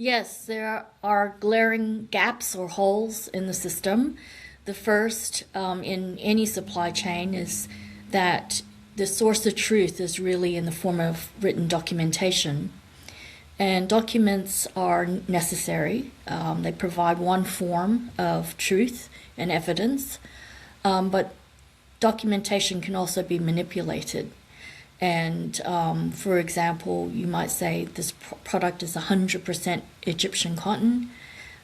Yes, there are glaring gaps or holes in the system. The first, in any supply chain, is that the source of truth is really in the form of written documentation. And documents are necessary. They provide one form of truth and evidence, but documentation can also be manipulated. And for example, you might say this product is 100% Egyptian cotton,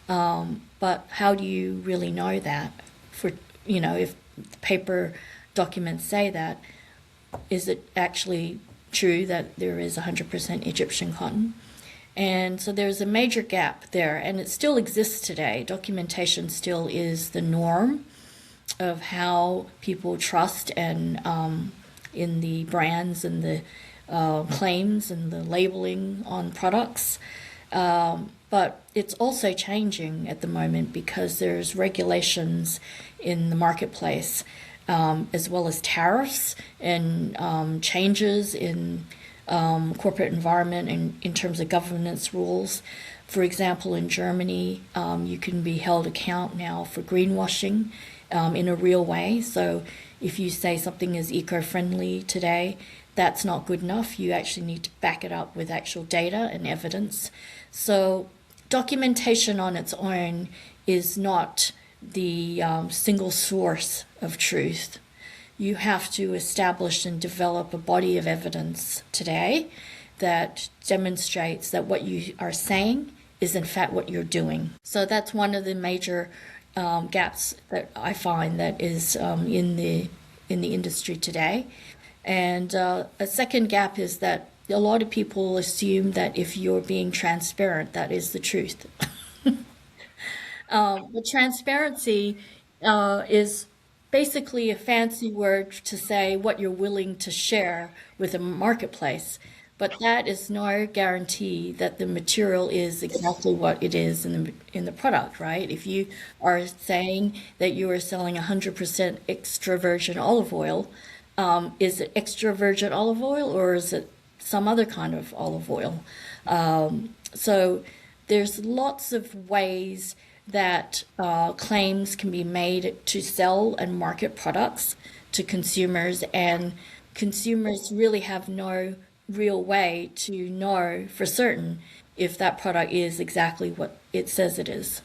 but how do you really know that? For if paper documents say that, is it actually true that there is 100% Egyptian cotton? And so there's a major gap there, and it still exists today. Documentation still is the norm of how people trust and in the brands and the claims and the labeling on products. But it's also changing at the moment because there's regulations in the marketplace, as well as tariffs and changes in corporate environment and in terms of governance rules. For example, in Germany, you can be held account now for greenwashing in a real way. So if you say something is eco-friendly today, that's not good enough. You actually need to back it up with actual data and evidence. So documentation on its own is not the single source of truth. You have to establish and develop a body of evidence today that demonstrates that what you are saying is in fact what you're doing. So that's one of the major gaps that I find that is in the industry today. And a second gap is that a lot of people assume that if you're being transparent, that is the truth. But transparency is basically a fancy word to say what you're willing to share with a marketplace. But that is no guarantee that the material is exactly what it is in the product, right? If you are saying that you are selling 100% extra virgin olive oil, is it extra virgin olive oil or is it some other kind of olive oil? So there's lots of ways that claims can be made to sell and market products to consumers, and consumers really have no real way to know for certain if that product is exactly what it says it is.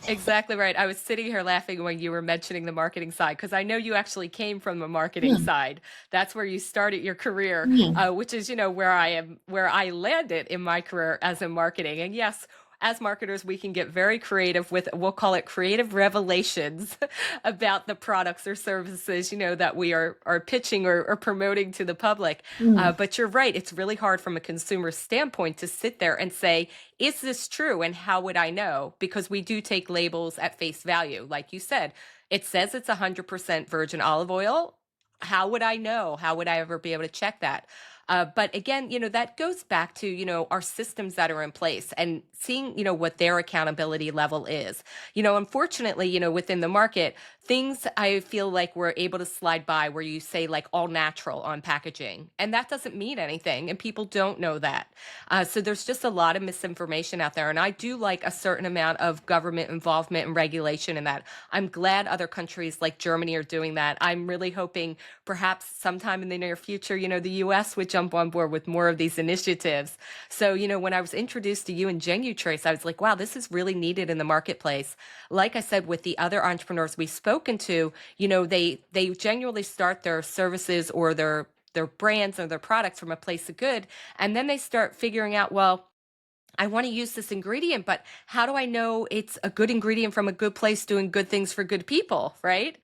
Exactly right. I was sitting here laughing when you were mentioning the marketing side because I know you actually came from the marketing Hmm. side. That's where you started your career, Hmm. which is, where I am, where I landed in my career as in marketing. And yes, as marketers, we can get very creative with, we'll call it creative revelations about the products or services, that we are pitching or promoting to the public. Hmm. But you're right. It's really hard from a consumer standpoint to sit there and say, is this true? And how would I know? Because we do take labels at face value. Like you said, it says it's 100% virgin olive oil. How would I know? How would I ever be able to check that? But again, that goes back to, our systems that are in place and seeing, what their accountability level is. Unfortunately, within the market, things I feel like we're able to slide by where you say like all natural on packaging. And that doesn't mean anything. And people don't know that. So there's just a lot of misinformation out there. And I do like a certain amount of government involvement and regulation in that. I'm glad other countries like Germany are doing that. I'm really hoping perhaps sometime in the near future, the US would jump on board with more of these initiatives. So, when I was introduced to you and GenuTrace, I was like, wow, this is really needed in the marketplace. Like I said, with the other entrepreneurs we've spoken to, they genuinely start their services or their brands or their products from a place of good. And then they start figuring out, well, I want to use this ingredient, but how do I know it's a good ingredient from a good place doing good things for good people, right?